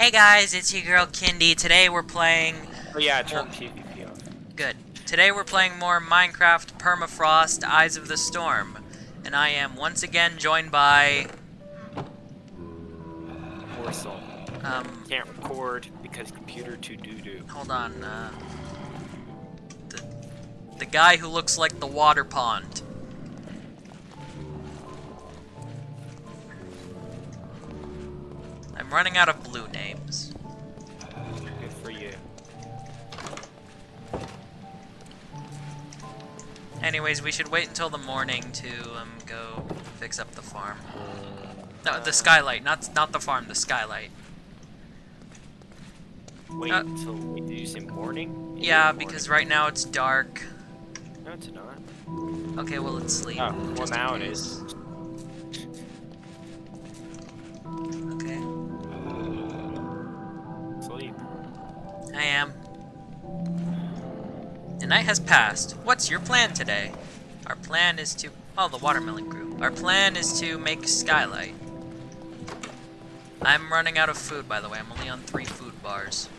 Hey guys, it's your girl Kindy. Today we're playing... Oh yeah, I turned PvP off. Good. Today we're playing more Minecraft Permafrost Eyes of the Storm. And I am once again joined by... Morsel. Can't record because computer too doo-doo. Hold on, the guy who looks like the water pond. I'm running out of blue names. Good for you. Anyways, we should wait until the morning to go fix up the farm. No, the skylight, not the farm, the skylight. Wait until, wait, did you say morning? Yeah, because right now it's dark. No, it's not. Okay, well, it's sleep. Oh, well now it is. Okay. Sleep. I am. The night has passed. What's your plan today? Our plan is to... Oh, the watermelon grew. Our plan is to make skylight. I'm running out of food, by the way. I'm only on 3 food bars.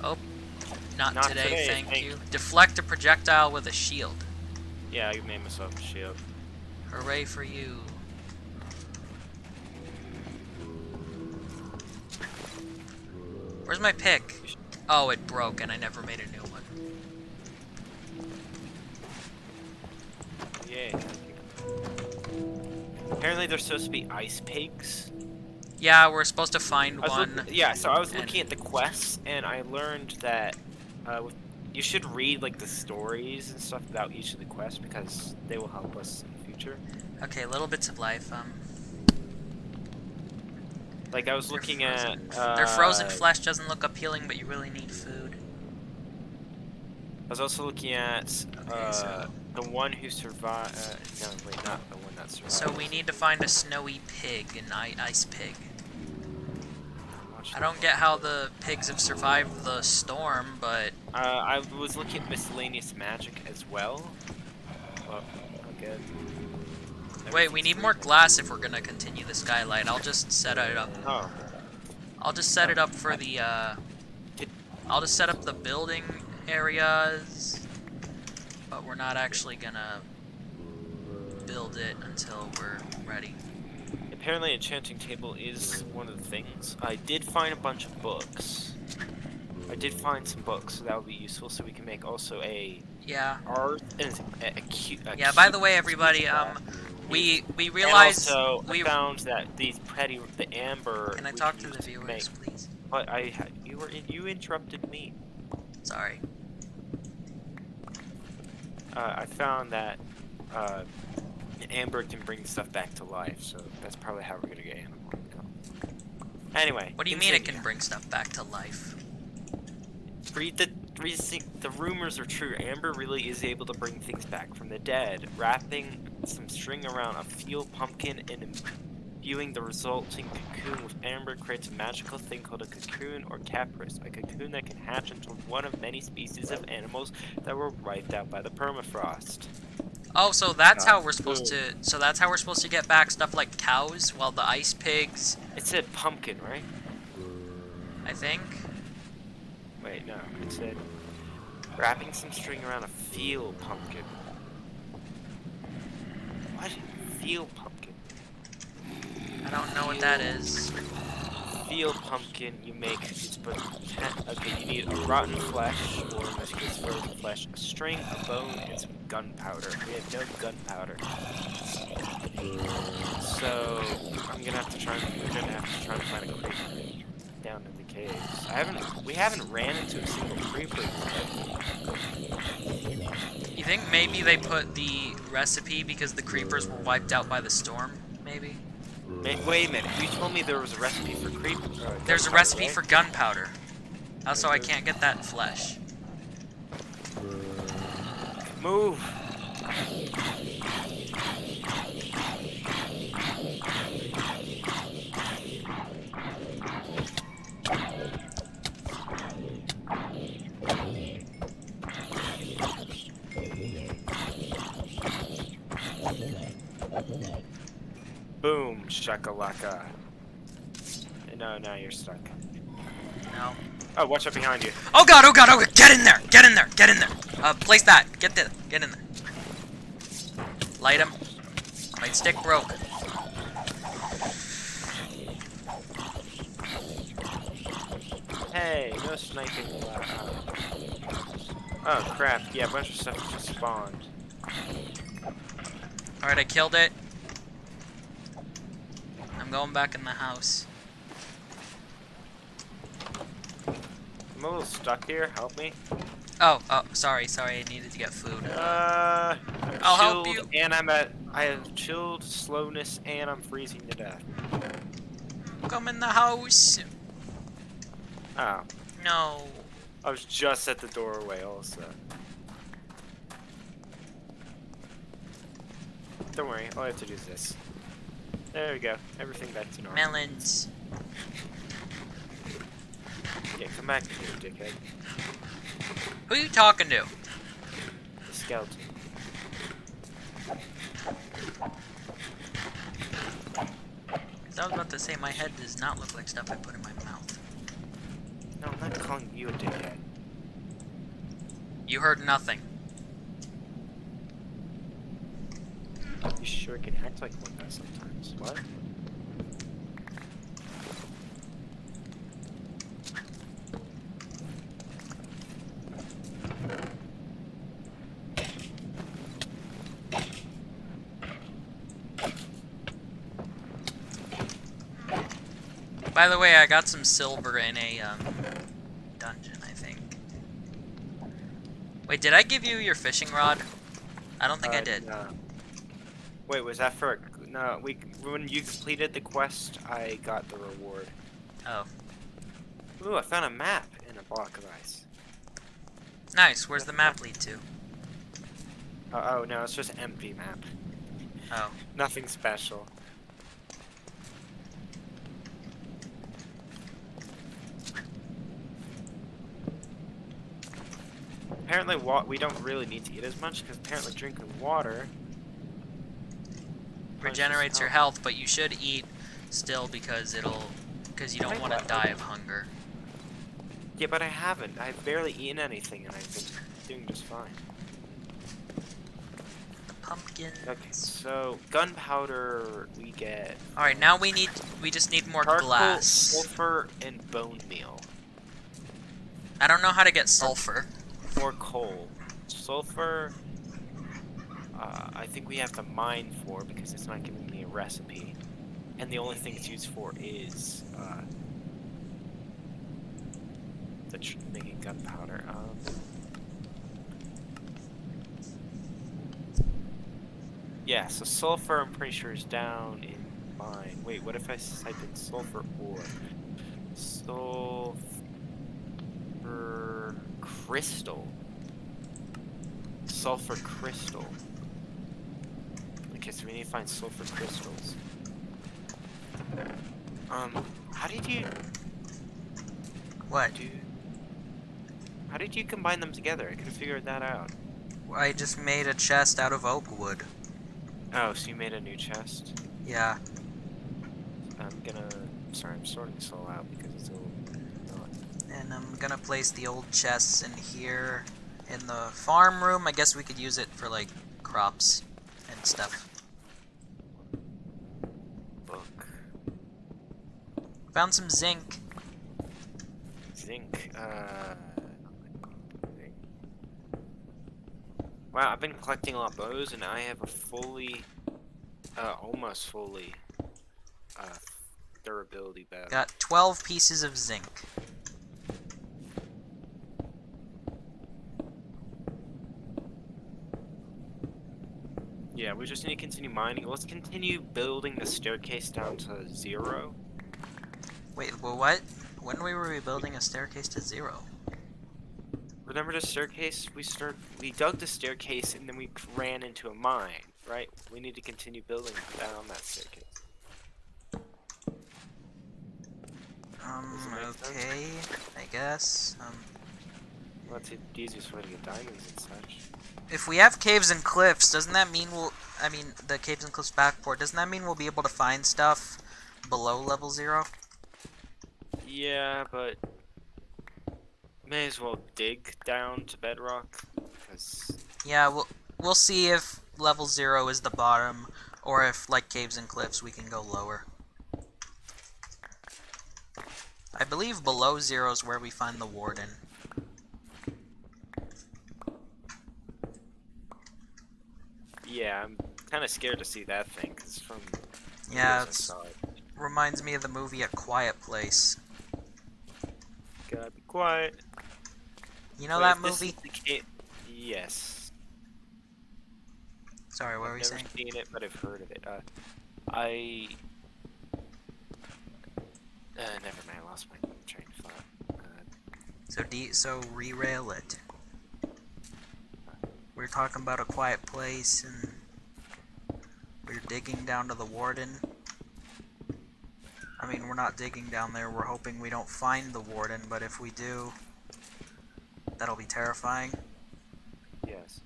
Oh. Not today, thank you. Deflect a projectile with a shield. Yeah, I made myself a shield. Hooray for you. Where's my pick? Oh, it broke and I never made a new one. Yay. Apparently there's supposed to be ice pigs. Yeah, we're supposed to find one. Yeah, so I was looking at the quests and I learned that you should read like the stories and stuff about each of the quests because they will help us in the future. Okay, little bits of life. Like I was looking at their frozen flesh doesn't look appealing, but you really need food. I was also looking at the one who survived. No, wait, not the one that survived. So we need to find a snowy pig, an ice pig. I don't get how the pigs have survived the storm, but... I was looking at miscellaneous magic as well. Well, okay. Wait, we need more glass if we're gonna continue the skylight. I'll just set it up. Oh. I'll just set it up for the, I'll just set up the building areas, but we're not actually gonna build it until we're ready. Apparently, enchanting table is one of the things. I did find a bunch of books. I did find some books, so that would be useful. So we can make also a art and yeah. By the way, everybody, we realized and also we found that the amber. Can I talk to the viewers, please? But you interrupted me. Sorry. I found that amber can bring stuff back to life, so that's probably how we're gonna get animal. Anyway. What do you mean it can bring stuff back to life? The rumors are true. Amber really is able to bring things back from the dead. Wrapping some string around a field pumpkin and imbuing the resulting cocoon with amber creates a magical thing called a cocoon or caprice, a cocoon that can hatch into one of many species of animals that were wiped out by the permafrost. Oh, so that's how we're supposed to. So that's how we're supposed to get back stuff like cows, while the ice pigs. It said pumpkin, right? I think. Wait, no. It said wrapping some string around a field pumpkin. What? Field pumpkin. I don't know what that is. Field pumpkin, you make. Okay, you need a rotten flesh, or in this case, frozen flesh, a string, a bone, and some gunpowder. We have no gunpowder, so we're gonna have to try and find a creeper down in the caves. We haven't ran into a single creeper yet. You think maybe they put the recipe because the creepers were wiped out by the storm? Maybe. Wait a minute, you told me there was a recipe for creeper. There's a recipe for gunpowder. Also, I can't get that flesh. Move! Boom, shakalaka. No, now you're stuck. No. Oh, watch out behind you. Oh god, oh god, oh god, get in there! Get in there! Get in there! Place that. Get in there. Light him. My stick broke. Hey, no sniping allowed. Oh crap, yeah, a bunch of stuff just spawned. Alright, I killed it. I'm going back in the house. I'm a little stuck here, help me. Oh, sorry, I needed to get food. I'll help you. And I have chilled, slowness, and I'm freezing to death. Come in the house. Oh, No. I was just at the doorway also. Don't worry, all I have to do is this. There we go, everything back to normal. Melons. Yeah, come back here, dickhead. Who are you talking to? The skeleton. I was about to say my head does not look like stuff I put in my mouth. No, I'm not calling you a dickhead. You heard nothing. You sure can act like one does sometimes. What? By the way, I got some silver in a dungeon, I think. Wait, did I give you your fishing rod? I don't think I did. No. Wait, was that for no? When you completed the quest, I got the reward. Oh. Ooh, I found a map in a block of ice. Nice, where's the map lead to? Oh no, it's just an empty map. Oh. Nothing special. Apparently, we don't really need to eat as much because apparently drinking water Regenerates your health, but you should eat still because you don't want to die of hunger. Yeah, but I haven't. I've barely eaten anything and I've been doing just fine. Pumpkins. Okay, so gunpowder we get. Alright, now we just need more Charcoal, glass. sulfur, and bone meal. I don't know how to get sulfur. Or coal. Sulfur, I think we have to mine for because it's not giving me a recipe. And the only thing it's used for is making gunpowder. Yeah, so sulfur I'm pretty sure is down in mine. Wait, what if I type in sulfur ore? Sulfur crystal. Sulfur crystal. Okay, so we need to find sulfur crystals. How did you... What? How did you combine them together? I couldn't figure that out. I just made a chest out of oak wood. Oh, so you made a new chest? Yeah. Sorry, I'm sorting this all out because it's all not... And I'm gonna place the old chests in here in the farm room. I guess we could use it for like crops and stuff. Book. Found some zinc. Zinc, Wow, I've been collecting a lot of those, and I have a fully, almost fully, durability bag. Got 12 pieces of zinc. Yeah, we just need to continue mining. Let's continue building the staircase down to 0. Wait, well, what? When were we building a staircase to 0? Remember the staircase? We dug the staircase and then we ran into a mine, right? We need to continue building down that staircase. Okay, I guess. Well, that's the easiest way to get diamonds and such. If we have caves and cliffs, doesn't that mean the caves and cliffs backport, doesn't that mean we'll be able to find stuff below level 0? Yeah, but may as well dig down to bedrock, because Yeah, we'll see if level 0 is the bottom, or if, like Caves and Cliffs, we can go lower. I believe below 0 is where we find the Warden. yeah, I'm kind of scared to see that thing, because from Yeah, videos I it's saw it. reminds me of the movie A Quiet Place. Gotta be quiet. You know Wait, that if this is movie? the case, yes. Sorry, what were I've you never saying? seen it, but I've heard of it. I never mind. I lost my train of thought. So re-rail it. We're talking about A Quiet Place, and we're digging down to the Warden. I mean, we're not digging down there, we're hoping we don't find the Warden, but if we do, that'll be terrifying. Yes.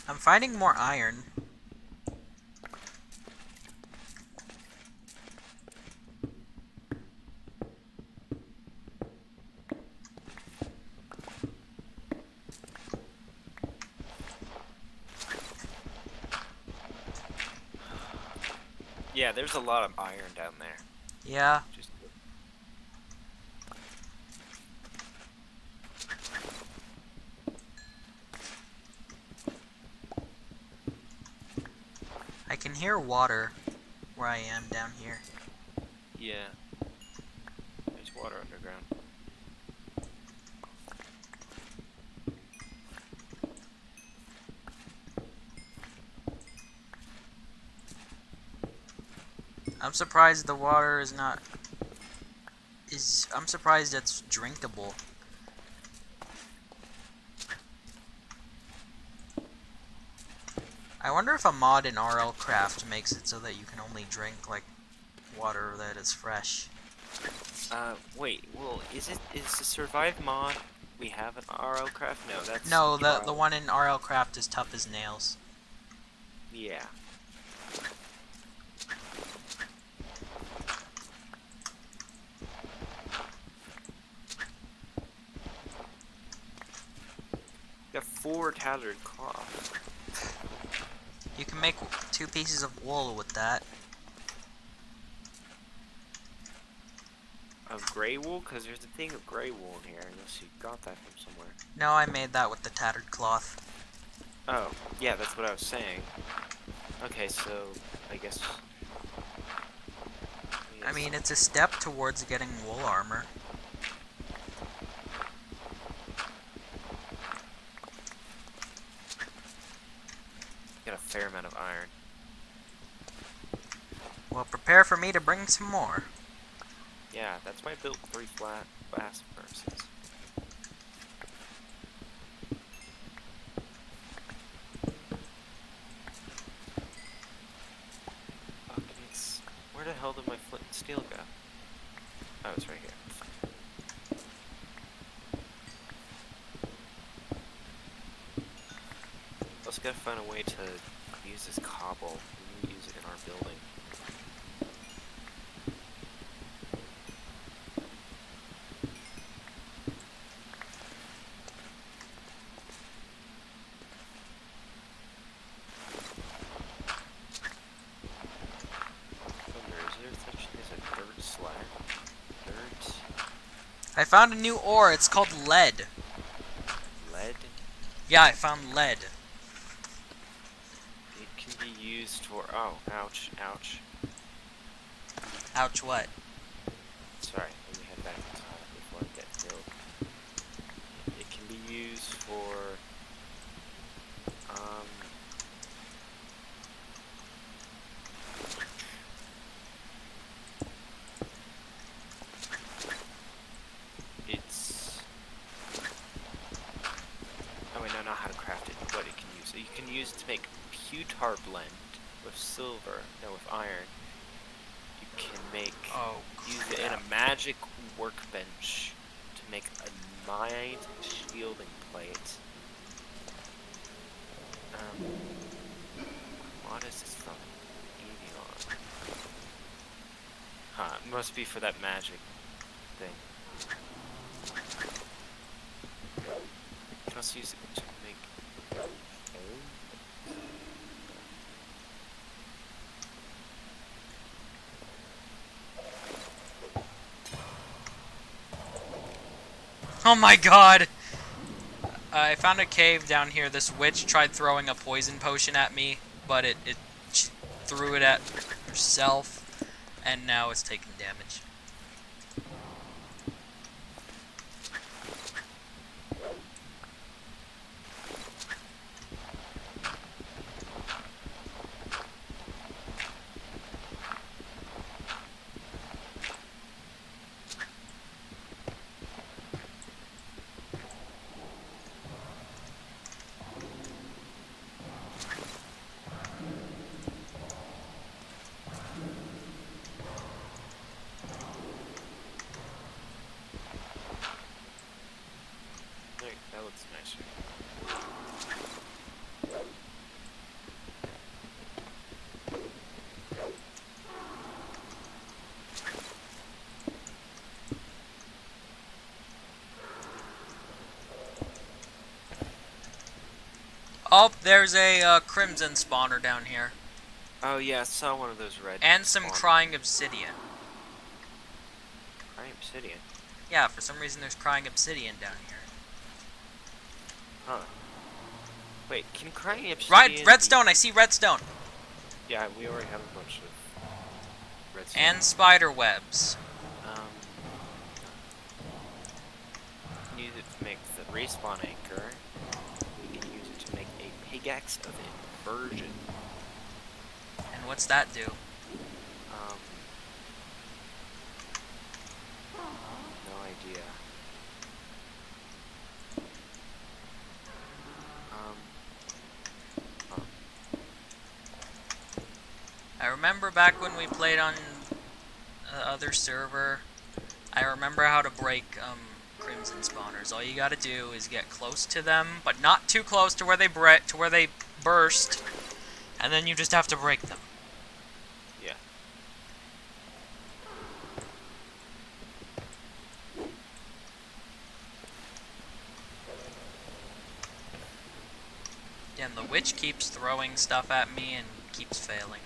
I'm finding more iron. Yeah, there's a lot of iron down there. Yeah, Just I can hear water where I am down here. yeah. There's water underground. I'm surprised the water is not... I'm surprised it's drinkable. I wonder if a mod in RLCraft makes it so that you can only drink, like, water that is fresh. Wait. Well, is the survive mod we have an RL craft? No, that's No, the trial. one in RLCraft is tough as nails. Yeah. Got 4 tattered cloth. You can make 2 pieces of wool with that. Of gray wool? Because there's a thing of gray wool in here, unless you got that from somewhere. No, I made that with the tattered cloth. Oh, yeah, that's what I was saying. Okay, so I guess. I mean, it's a step towards getting wool armor. Got a fair amount of iron. Well, prepare for me to bring some more. Yeah, that's why I built 3 flat blast furnaces. Buckets. Where the hell did my flint and steel go? Oh, it's right here. Also gotta find a way to use this cobble. We can use it in our building. Is there such thing as a dirt slab? Dirt? I found a new ore. It's called lead. Lead? Yeah, I found lead. It can be used for. Oh, ouch, ouch. Ouch, what? Sorry, let me head back to the top before I get killed. It can be used for. Um. It's. Oh, wait, no, not how to craft it. What it can use. So you can use it to make pewtar blend with silver. No, with iron. You can make. Oh, Use it in a magic workbench to make a mind shielding plate. What is this from? Evion. Must be for that magic thing. Let's use it to make. Oh my god! I found a cave down here. This witch tried throwing a poison potion at me, but she threw it at herself, and now it's taking damage. That looks nicer. Oh, there's a crimson spawner down here. Oh yeah, I saw one of those red. And some spawners. crying obsidian. Crying obsidian. Yeah, for some reason there's crying obsidian down here. Huh. Wait, can crying obsidian? Right, redstone. I see redstone. Yeah, we already have a bunch of redstone. And spider webs. Use it to make the respawn anchor. We can use it to make a pickaxe of inversion. And what's that do? No idea. I remember back when we played on the other server, I remember how to break crimson spawners. All you gotta do is get close to them, but not too close to where they burst, and then you just have to break them. Yeah. And the witch keeps throwing stuff at me and keeps failing.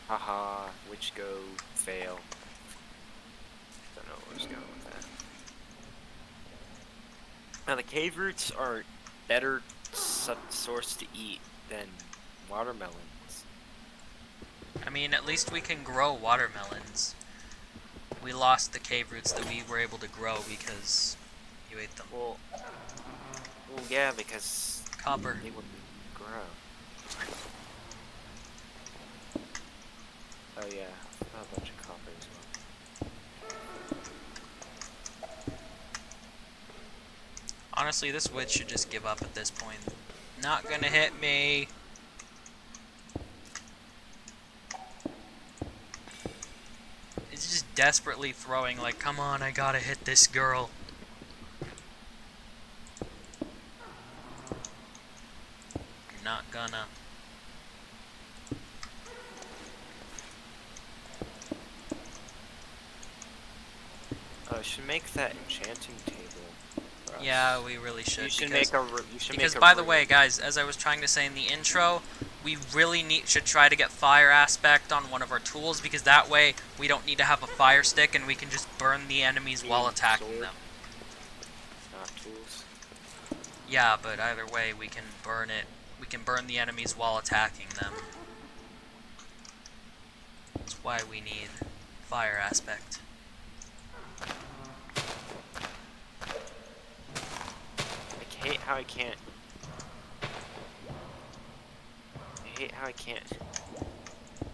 Haha, which go fail. Don't know where I was going with that. Now the cave roots are better source to eat than watermelons. I mean, at least we can grow watermelons. We lost the cave roots that we were able to grow because you ate them. Well yeah, because Copper. they wouldn't grow. Oh yeah, I have a bunch of copper as well. Honestly, this witch should just give up at this point. Not gonna hit me. It's just desperately throwing like, come on, I gotta hit this girl. You're not gonna. I should make that enchanting table. For us. Yeah, we really should. You should because, make a. You should because make a by the room. way, guys, as I was trying to say in the intro, we really should try to get fire aspect on one of our tools, because that way we don't need to have a fire stick and we can just burn the enemies while attacking sword. them. Not tools. Yeah, but either way we can burn it. We can burn the enemies while attacking them. That's why we need fire aspect. I hate how I can't. I hate how I can't.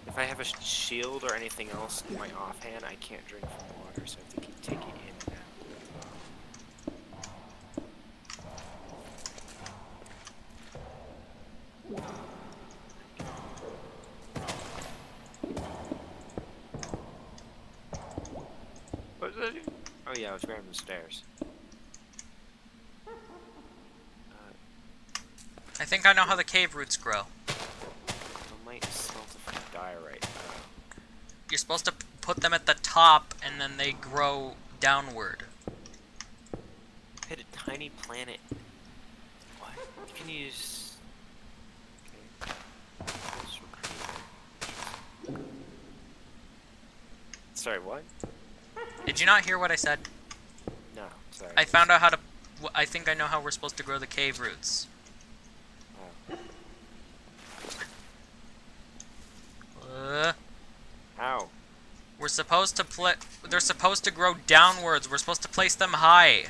If I have a shield or anything else in my offhand, I can't drink from water, so I have to keep taking it in and out. What did I do? Oh yeah, I was grabbing the stairs. I think I know how the cave roots grow. I might smelt it from diorite. You're supposed to put them at the top, and then they grow downward. Hit a tiny planet. What? You can use. Okay. Sorry, what? Did you not hear what I said? No, sorry. I found out how to... I think I know how we're supposed to grow the cave roots. How? We're supposed to they're supposed to grow downwards. We're supposed to place them high.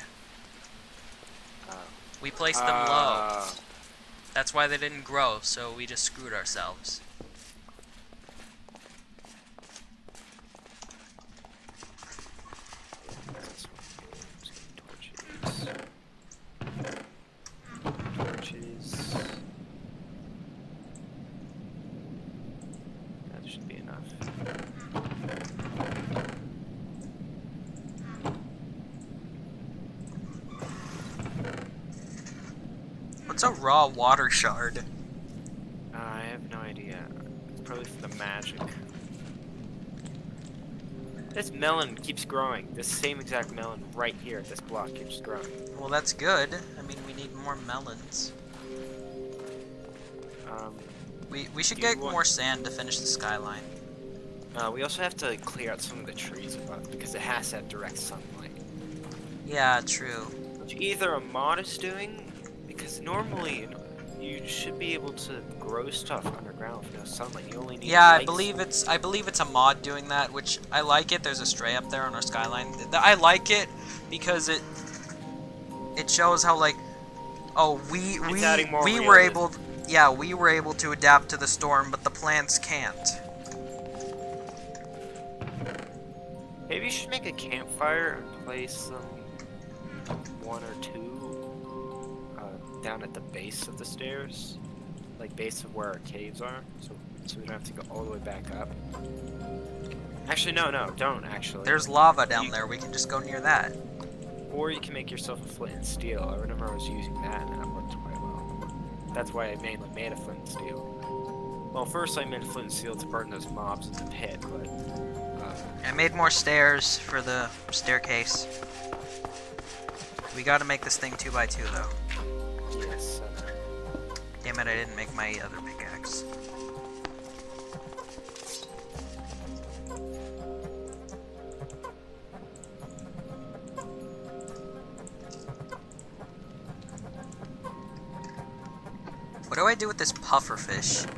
We placed them low. That's why they didn't grow, so we just screwed ourselves. Torches. That should be enough. What's a raw water shard? I have no idea. It's probably for the magic. This melon keeps growing. This same exact melon right here at this block keeps growing. Well, that's good. I mean, we need more melons. We should get more sand to finish the skyline. We also have to clear out some of the trees above because it has to have direct sunlight. Yeah, true. Which either a mod is doing, because normally you should be able to grow stuff underground with no sunlight. You only need lights. I believe it's a mod doing that, which I like it. There's a stray up there on our skyline. I like it because it shows how like we were able to adapt to the storm, but the plants can't. Maybe you should make a campfire and place one or two down at the base of the stairs, like base of where our caves are, so we don't have to go all the way back up. Actually, no, don't actually. There's lava down there. We can just go near that. Or you can make yourself a flint and steel. I remember I was using that, and that worked quite well. That's why I mainly made a flint and steel. Well, first I made a flint and steel to burn those mobs in the pit, but I made more stairs for the staircase. We gotta make this thing 2x2 though. yes. Damn it, I didn't make my other pickaxe. What do I do with this pufferfish?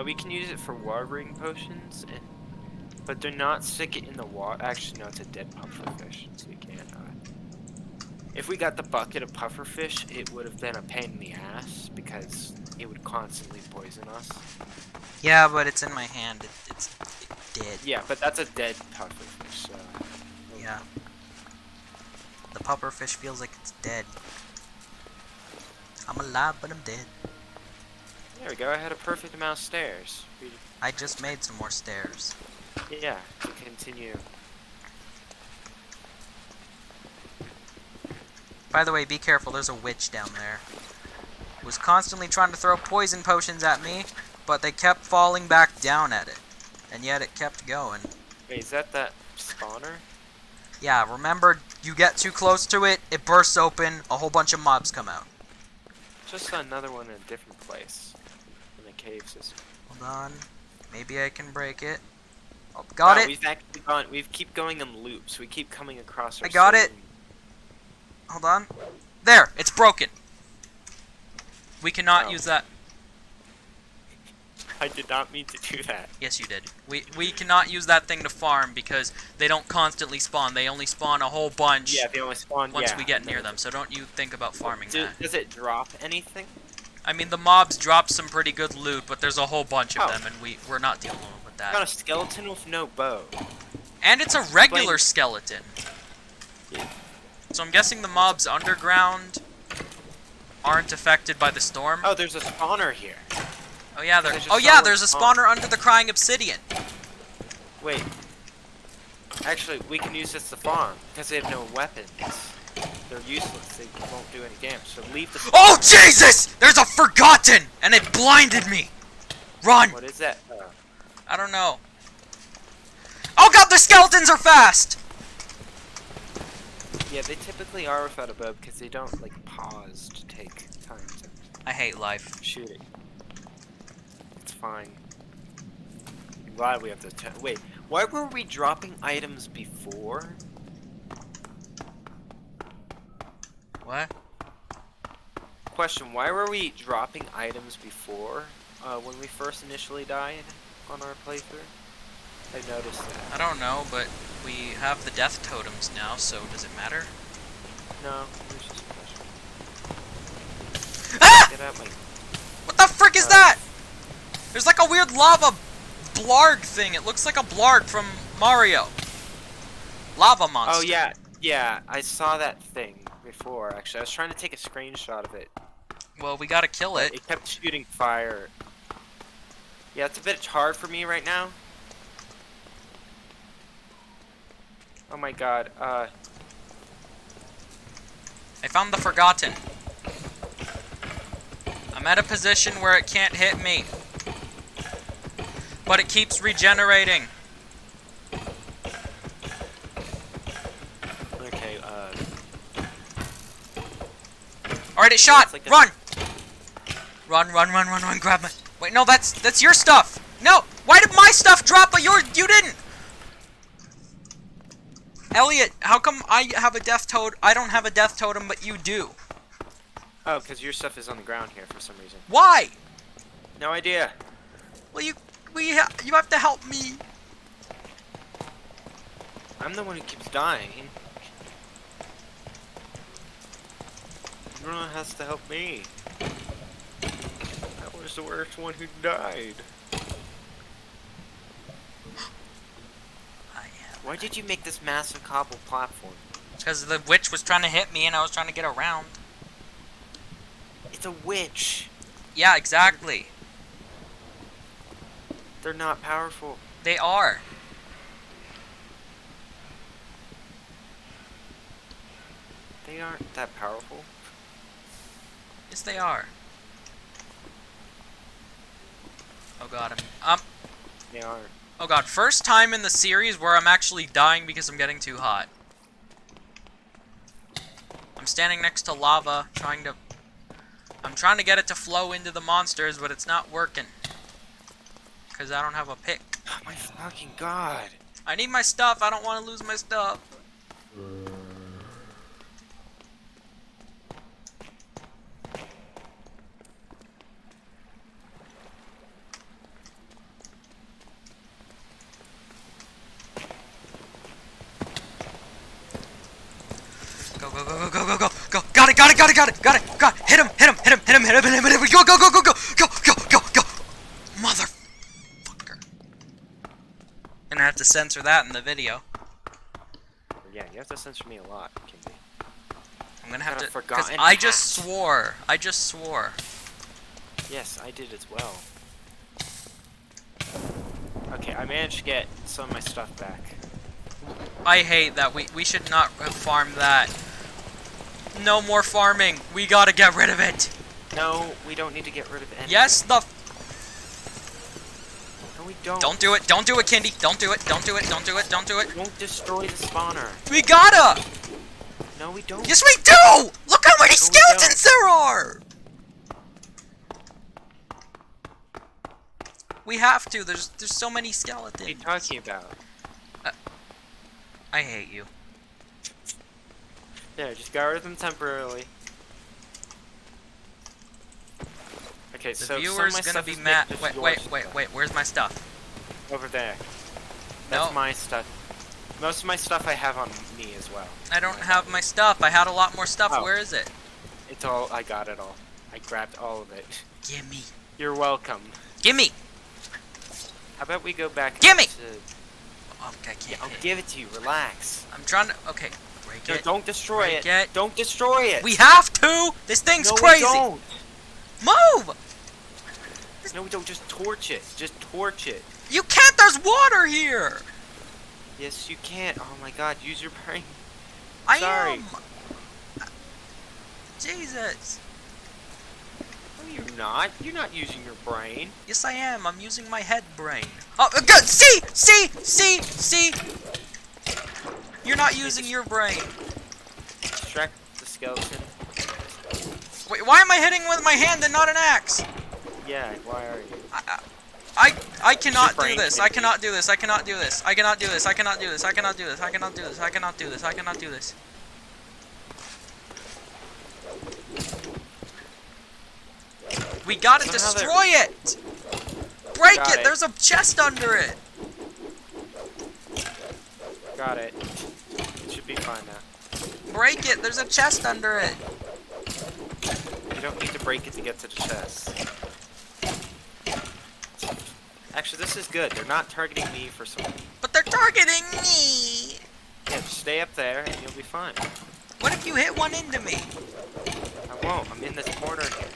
We can use it for watering potions, but do not stick it in the water. Actually, no, it's a dead pufferfish, so we can't. If we got the bucket of pufferfish, it would have been a pain in the ass because it would constantly poison us. Yeah, but it's in my hand. It's dead. Yeah, but that's a dead pufferfish, so... Yeah. The pufferfish feels like it's dead. I'm alive, but I'm dead. There we go, I had a perfect amount of stairs. I just made some more stairs. Yeah, to continue. By the way, be careful, there's a witch down there. Was constantly trying to throw poison potions at me, but they kept falling back down at it. And yet it kept going. Wait, is that spawner? Yeah, remember, you get too close to it, it bursts open, a whole bunch of mobs come out. Just saw another one in a different place. In the cave system. Hold on. Maybe I can break it. Oh, got it! We've actually we keep going in loops. We keep coming across our I got it! Hold on. There! It's broken! We cannot use that. I did not mean to do that. Yes, you did. We cannot use that thing to farm because they don't constantly spawn. They only spawn a whole bunch. Yeah, they only spawn once we get near them. So don't you think about farming that. Does it drop anything? I mean, the mobs drop some pretty good loot, but there's a whole bunch of them, and we're not dealing with that. I got a skeleton with no bow. And it's a regular skeleton. Yeah. So I'm guessing the mobs underground aren't affected by the storm. Oh, there's a spawner here. Oh yeah, there's a spawner under the crying obsidian. Wait. Actually, we can use this to farm because they have no weapons. They're useless. They won't do any damage. So leave the. Oh Jesus! There's a forgotten, and it blinded me. Run! What is that? I don't know. The skeletons are fast! Yeah, they typically are without a bow because they don't like pause to take time to I hate life. shoot it. It's fine. I'm glad we have the wait. Why were we dropping items before? What? Question: why were we dropping items before when we first initially died on our playthrough? I noticed that. I don't know, but we have the death totems now, so does it matter? No, it was just a question. Ah! Get out my. What the frick is that? There's like a weird lava blarg thing. It looks like a blarg from Mario. Lava monster. Oh yeah, yeah. I saw that thing before. Actually, I was trying to take a screenshot of it. Well, we gotta kill it. It kept shooting fire. Yeah, it's a bit hard for me right now. Oh my god. I found the Forgotten. I'm at a position where it can't hit me. But it keeps regenerating. Okay, Alright, it shot! like Run! Run, grab my... Wait, no, that's your stuff! No! Why did my stuff drop, but you didn't? Elliot, how come I have a death totem? I don't have a death totem, but you do. oh, because your stuff is on the ground here for some reason. Why? No idea. Well, you have to help me. I'm the one who keeps dying. Everyone has to help me. I was the worst one who died. Why did you make this massive cobble platform? Because the witch was trying to hit me and I was trying to get around. It's a witch. Yeah, exactly. They're not powerful. They are. They aren't that powerful. Yes, they are. Oh god, I'm... They aren't. Oh god, first time in the series where I'm actually dying because I'm getting too hot. I'm standing next to lava, I'm trying to get it to flow into the monsters, but it's not working. Because I don't have a pick. Oh my fucking god. I need my stuff, I don't want to lose my stuff. Go. Got it. Hit him. Go. Motherfucker. Gonna have to censor that in the video. Yeah, you have to censor me a lot, Kindy. I'm gonna have to, because Forgotten I just swore. Yes, I did as well. Okay, I managed to get some of my stuff back. I hate that. We should not have farmed that. No more farming. We gotta get rid of it. No, we don't need to get rid of anything. Yes, No, we don't. Don't do it, Kindy. Don't do it. Don't destroy the spawner. We gotta. No, we don't. Yes, we do. Look how many No, we skeletons there are. We have to. There's so many skeletons. What are you talking about? I hate you. Yeah, just got rid of them temporarily. Okay, The so viewer's some of my gonna stuff be is mad. just Wait. your stuff. Where's my stuff? Over there. That's No. my stuff. Most of my stuff I have on me as well. I don't have my stuff. I had a lot more stuff. Oh. Where is it? It's all. I got it all. I grabbed all of it. Gimme. You're welcome. Gimme. How about we go back? Gimme! To... Oh, I can't. I'll give it to you. Relax. I'm trying to. Okay. Break No, it. don't destroy Break it. it. Don't destroy it. We have to. This thing's no, crazy. We don't. Move. No, we don't. Just torch it. Just torch it. You can't. There's water here. Yes, you can't. Oh my God. Use your brain. I Sorry. am. Jesus. you're not. You're not using your brain. Yes, I am. I'm using my head brain. Oh, good. See! See! See! See! You're not using your brain. Distract the skeleton. Wait, why am I hitting with my hand and not an axe? Yeah, why are you? I cannot do brain, this. I Kindy. cannot do this. I cannot do this. I cannot do this. I cannot do this. I cannot do this. I cannot do this. I cannot do this. I cannot do this. We gotta destroy it! Break Got it! it. There's a chest under it! Got it. It should be fine now. Break it! There's a chest under it! You don't need to break it to get to the chest. Actually, this is good. They're not targeting me for some... But they're targeting me! Yeah, just stay up there and you'll be fine. What if you hit one into me? I won't. I'm in this corner here.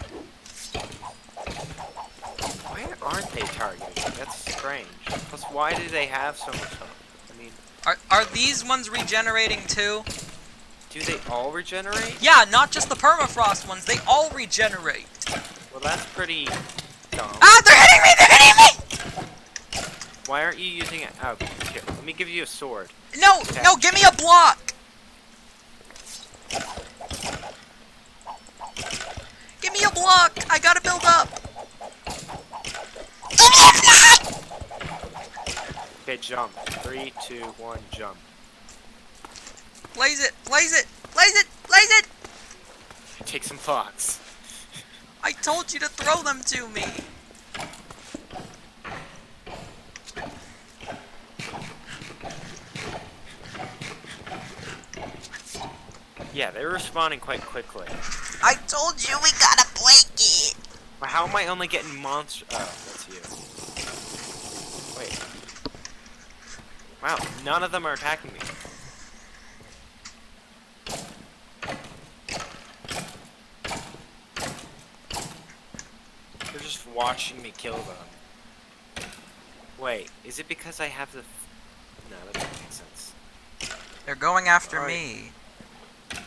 Why aren't they targeting me? That's strange. Plus, why do they have so much health? I mean... Are these ones regenerating too? Do they all regenerate? Yeah, not just the permafrost ones. They all regenerate. Well, that's pretty dumb. Ah, they're hitting me! They're hitting me! Why aren't you using it? Oh, here. Let me give you a sword. No, Okay. no, give me a block! Give me a block! I gotta build up! Give me a block! Okay, jump. 3, 2, 1, jump. Blaze it! Blaze it! Blaze it! Blaze it! Take some blocks. I told you to throw them to me! Yeah, they're respawning quite quickly. I told you we gotta break it! But how am I only getting monster? Oh, that's you. Wait. Wow, none of them are attacking me. They're just watching me kill them. Wait, is it because I have the... No, that doesn't make sense. They're going after Alright. me.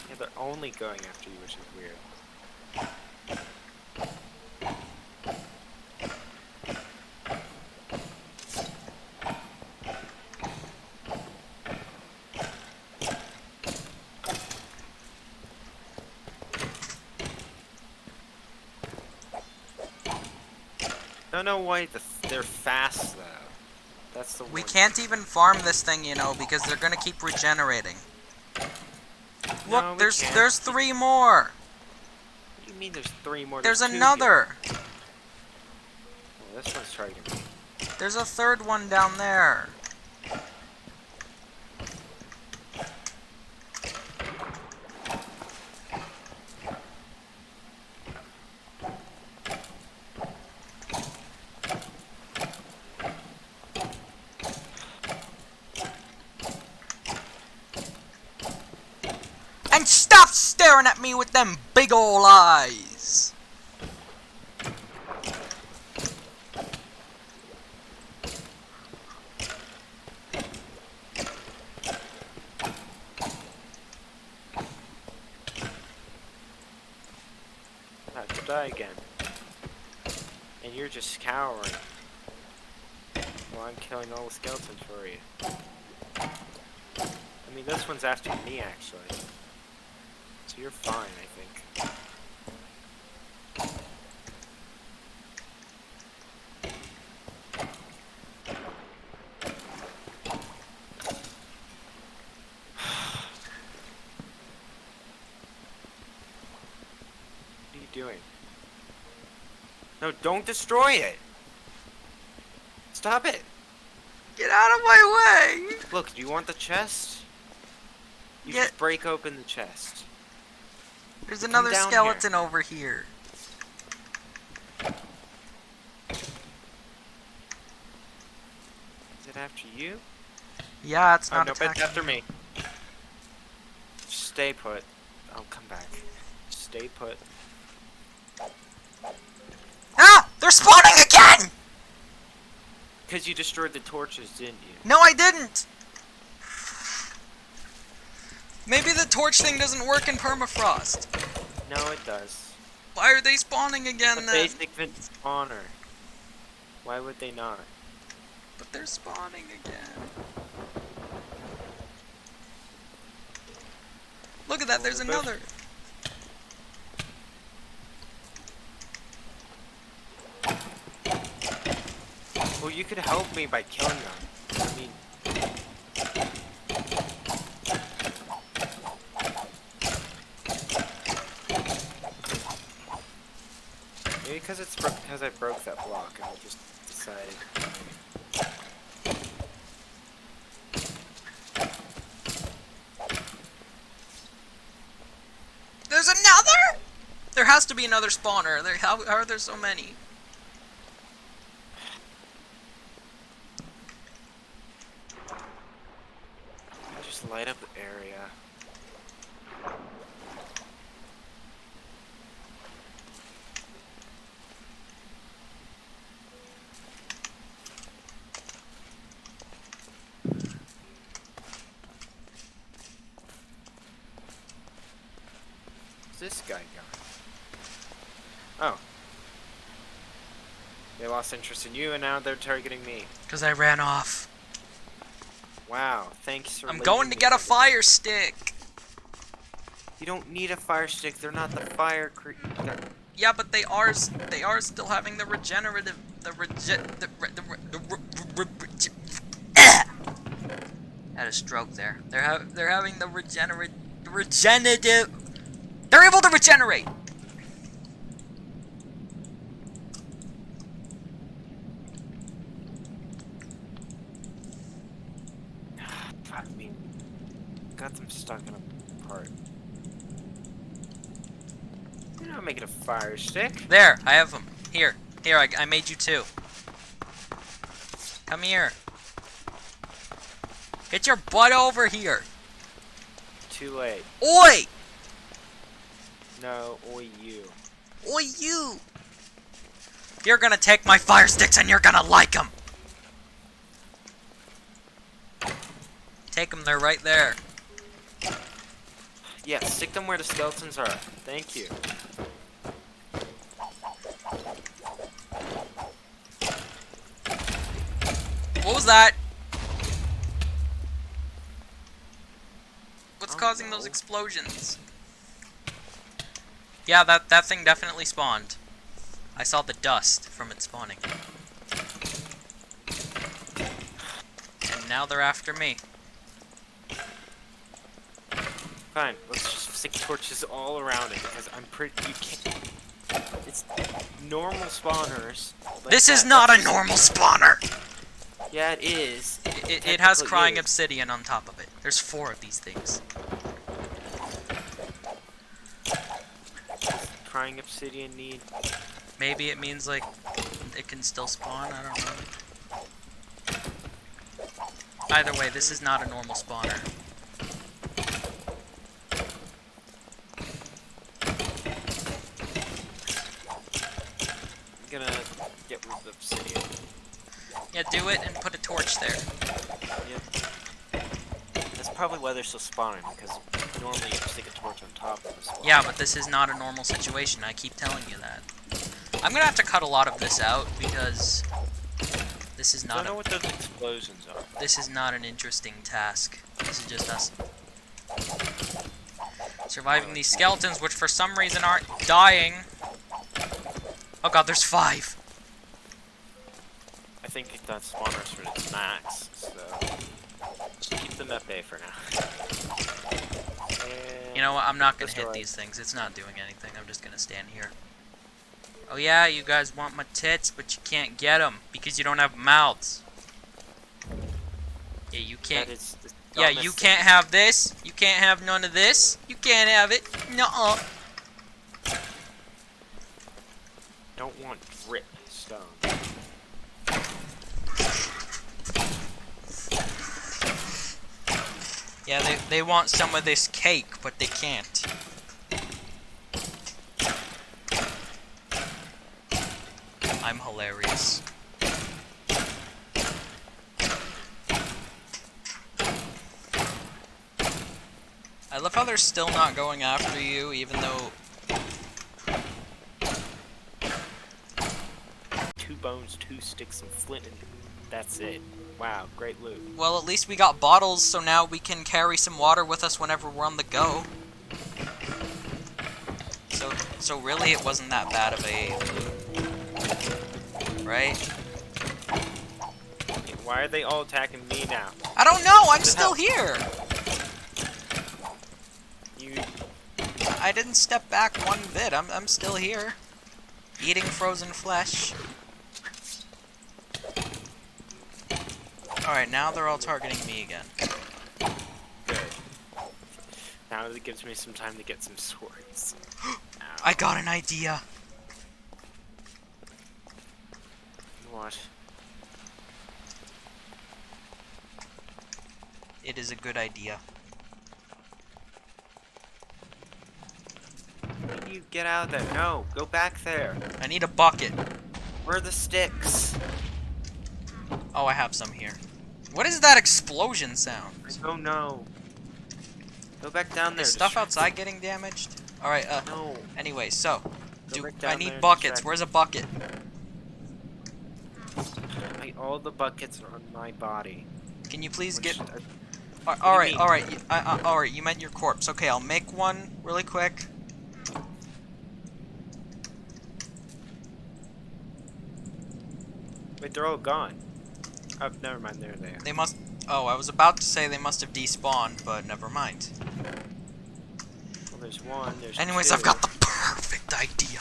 Yeah, they're only going after you, which is weird. Don't know why they're fast though. That's the We one. can't even farm this thing, you know, because they're gonna keep regenerating. No, Look, we there's can't. 3 more! What do you mean there's 3 more? There's 2 here. another! Oh, this one's targeting me. There's a 3rd one down there. And stop staring at me with them big ol' eyes! I have to die again. And you're just cowering. Well, I'm killing all the skeletons for you. I mean, this one's after me, actually. So you're fine, I think. What are you doing? No, don't destroy it! Stop it! Get out of my way! Look, do you want the chest? You Yeah. just break open the chest. There's Come another down skeleton over here. Is it after you? Yeah, it's Oh, not no, it's attacking after me. me. Just stay put. I'll come back. Just stay put. Ah! They're spawning again! Because you destroyed the torches, didn't you? No, I didn't! Maybe the torch thing doesn't work in permafrost. No, it does. Why are they spawning again The then? basic vent spawner. Why would they not? But they're spawning again. Look at that, there's another. Well, you could help me by killing them. I mean, maybe because I broke that block and I just decided. There's another? There has to be another spawner. How are there so many? Just light up the area. Where's this guy going? Oh. They lost interest in you and now they're targeting me. Because I ran off. Wow, thanks for I'm leaving going to me get a there. fire stick. You don't need a fire stick. They're not the fire Yeah, but they are still having the regenerative, had a stroke there. They're having the regenerative. They're able to regenerate. I mean, got them stuck in a part. You're not making a fire stick. There, I have them. Here, I made you two. Come here. Get your butt over here. Too late. Oi! No, oi you. Oi, you! You're gonna take my fire sticks and you're gonna like them. Take them, they're right there. Yeah, stick them where the skeletons are. Thank you. What was that? What's Oh, causing no. those explosions? Yeah, that thing definitely spawned. I saw the dust from it spawning. And now they're after me. Fine, let's just stick torches all around it because I'm pretty. You can't. It's normal spawners. Like This is that. not a That's just- normal spawner! Yeah, it is. It has Technically crying is. obsidian on top of it. There's 4 of these things. Crying obsidian need. Maybe it means, like, it can still spawn? I don't know. Either way, this is not a normal spawner. I'm gonna get rid of the obsidian. Yeah, do it and put a torch there. Yep. That's probably why they're still spawning, because normally you stick a torch on top of the spawn. Yeah, but this is not a normal situation. I keep telling you that. I'm gonna have to cut a lot of this out because this is I don't not know what those explosions are. this is not an interesting task. This is just us surviving these skeletons, which for some reason aren't dying. Oh god, there's 5. I think that's spawners for its max, so just keep them at bay for now. And You know what? I'm not gonna hit destroy. these things. It's not doing anything. I'm just gonna stand here. Oh yeah, you guys want my tits, but you can't get them because you don't have mouths. Yeah, you can't. That is the Yeah, dumbest you thing. can't have this. You can't have none of this. You can't have it. Nuh-uh. Don't want drip stone. Yeah, they want some of this cake, but they can't. I'm hilarious. I love how they're still not going after you, even though bones, 2 sticks, some flint, and that's it. Wow, great loot. Well, at least we got bottles, so now we can carry some water with us whenever we're on the go. So really, it wasn't that bad of a loot, right? Why are they all attacking me now? I don't know. I'm still here. You. I didn't step back one bit. I'm still here, eating frozen flesh. All right, now they're all targeting me again. Good. Now it gives me some time to get some swords. I got an idea. What? It is a good idea. You get out of there. No, go back there. I need a bucket. Where are the sticks? Oh, I have some here. What is that explosion sound? I don't know. Go back down there. Is stuff outside getting damaged? All right. No. Anyway, so Go back I down need there and buckets. distract- Where's a bucket? All the buckets are on my body. Can you please Which- get? do All you right, mean? all right, all right. You meant your corpse. Okay, I'll make one really quick. Wait, they're all gone. Oh, never mind. They're there. They must. Oh, I was about to say they must have despawned, but never mind. Well, there's one. There's Anyways, two. I've got the perfect idea.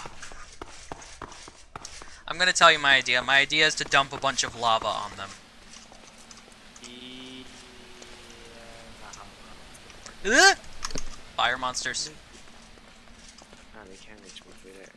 I'm gonna tell you my idea. My idea is to dump a bunch of lava on them. Fire monsters. Oh, they can reach me through there.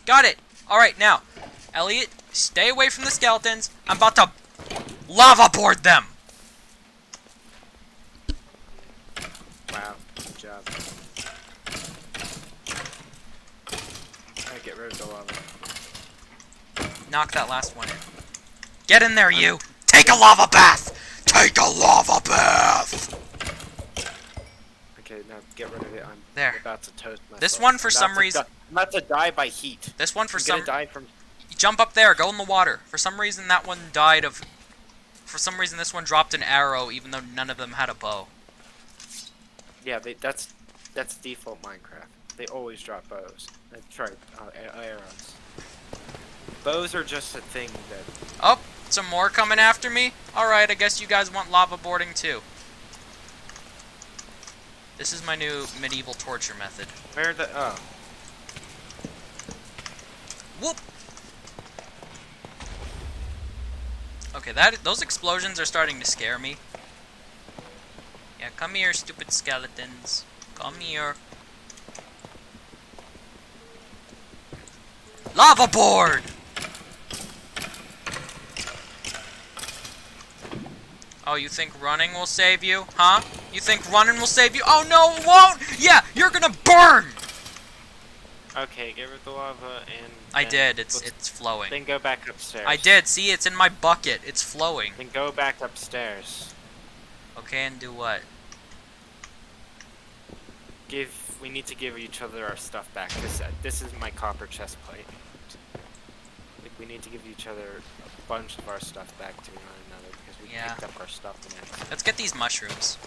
Got it. All right, now, Elliot, stay away from the skeletons. I'm about to lava board them. Wow, good job. Alright, get rid of the lava. Knock that last one in. Get in there, you. Take a lava bath. Take a lava bath. Okay, now get rid of it. I'm There. about to toast myself. This one, for I'm some about to reason- di- I'm about to die by heat. This one, for I'm some, gonna die from. jump up there. Go in the water. For some reason, that one died of. For some reason, this one dropped an arrow, even though none of them had a bow. Yeah, that's default Minecraft. They always drop bows. That's right, arrows. Bows are just a thing that. Oh, some more coming after me. All right, I guess you guys want lava boarding too. This is my new medieval torture method. Where the oh. Whoop. Okay, those explosions are starting to scare me. Yeah, come here, stupid skeletons. Come here. Lava board! Oh, you think running will save you? Huh? You think running will save you? Oh no, it won't! Yeah, you're gonna burn! Okay, get rid of the lava and. I then did, it's flowing. Then go back upstairs. I did, see, it's in my bucket. It's flowing. Then go back upstairs. Okay, and do what? We need to give each other our stuff back. This is my copper chest plate. Like, we need to give each other a bunch of our stuff back to one another because we Yeah. picked up our stuff in it. Let's get these mushrooms.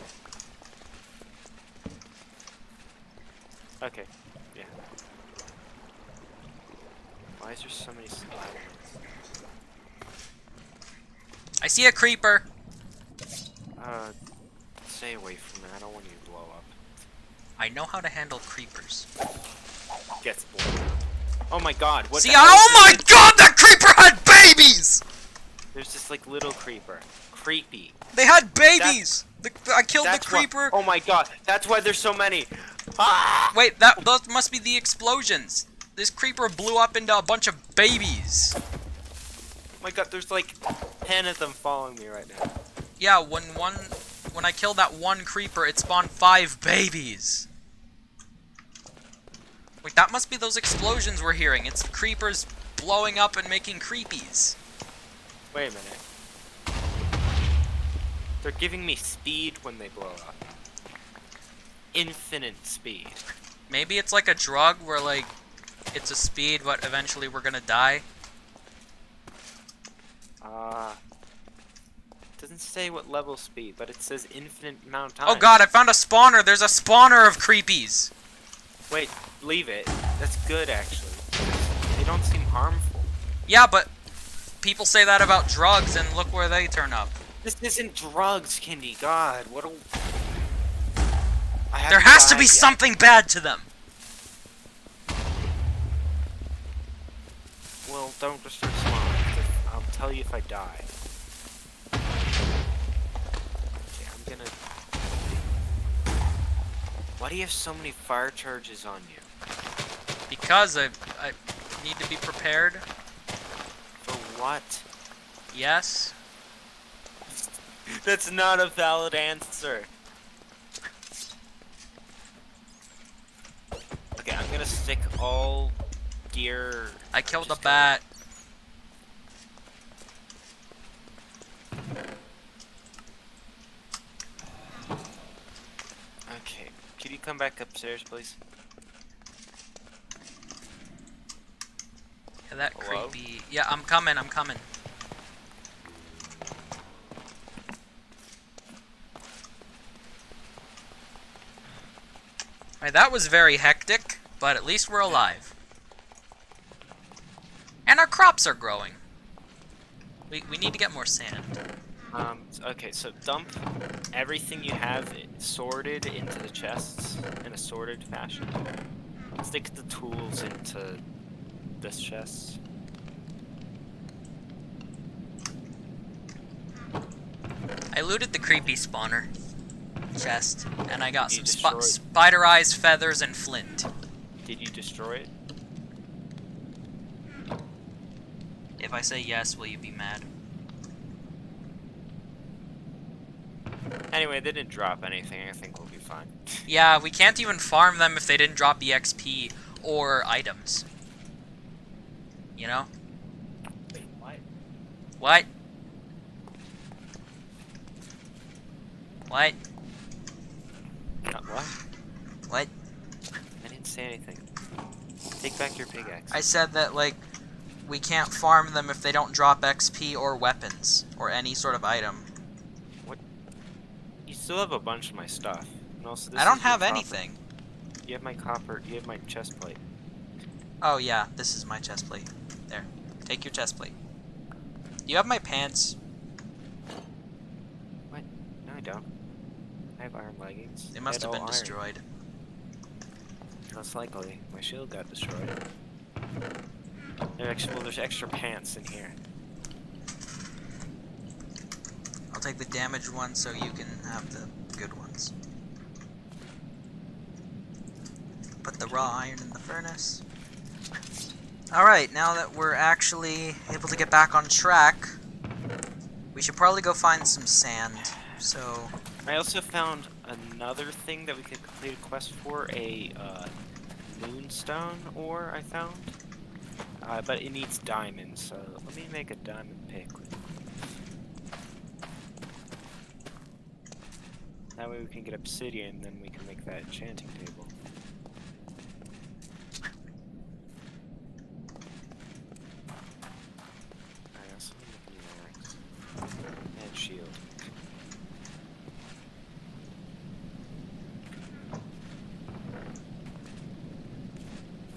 Okay, yeah. Why is there so many skeletons? I see a creeper. Stay away from me. I don't want you to blow up. I know how to handle creepers. Gets blown up. Oh my god, what See, the hell oh is my this? god, that creeper had babies! There's this, like, little creeper. Creepy. They had babies! I killed the That's why- creeper. oh my god, that's why there's so many! Ah! Wait, those must be the explosions. This creeper blew up into a bunch of babies. my god, there's like 10 of them following me right now. Yeah, when I killed that one creeper, it spawned 5 babies. Wait, that must be those explosions we're hearing. It's creepers blowing up and making creepies. Wait a minute. They're giving me speed when they blow up. Infinite speed. Maybe it's like a drug where, like, it's a speed, but eventually we're gonna die. Doesn't say what level speed, but it says infinite amount of time. Oh god, I found a spawner! There's a spawner of creepies! Wait, leave it. That's good, actually. They don't seem harmful. Yeah, but people say that about drugs, and look where they turn up. This isn't drugs, Kindy. God, what a... There has to be something bad to them! Well, don't destroy spawn. I'll tell you if I die. Okay, I'm gonna... Why do you have so many fire charges on you? Because I need to be prepared. For what? Yes. That's not a valid answer. Okay, I'm gonna stick all gear... I killed a bat. Okay, could you come back upstairs, please? Yeah, that Hello? creepy. Yeah, I'm coming, I'm coming. Alright, that was very hectic, but at least we're alive. And our crops are growing. We need to get more sand. Okay, so dump everything you have sorted into the chests in a sorted fashion. Stick the tools into this chest. I looted the creepy spawner chest, and I got You some destroyed- spider eyes, feathers, and flint. Did you destroy it? If I say yes, will you be mad? Anyway, they didn't drop anything. I think we'll be fine. Yeah, we can't even farm them if they didn't drop the XP or items. You know? Wait, what? What? What? What? What? I didn't say anything. Take back your pickaxe. I said that, like, we can't farm them if they don't drop XP or weapons or any sort of item. You still have a bunch of my stuff. And also, this I don't is your have copper. anything. You have my copper. You have my chest plate. Oh, yeah, this is my chest plate. There. Take your chest plate. Do you have my pants? What? No, I don't. I have iron leggings. They must They're have been all iron. destroyed. Most likely. My shield got destroyed. There's extra pants in here. I'll take the damaged ones so you can have the good ones. Put the raw iron in the furnace. Alright, now that we're actually able to get back on track, we should probably go find some sand. So, I also found another thing that we could complete a quest for, a moonstone ore I found. But it needs diamonds, so let me make a diamond pick. That way we can get obsidian, then we can make that enchanting table. I also need an axe. And shield.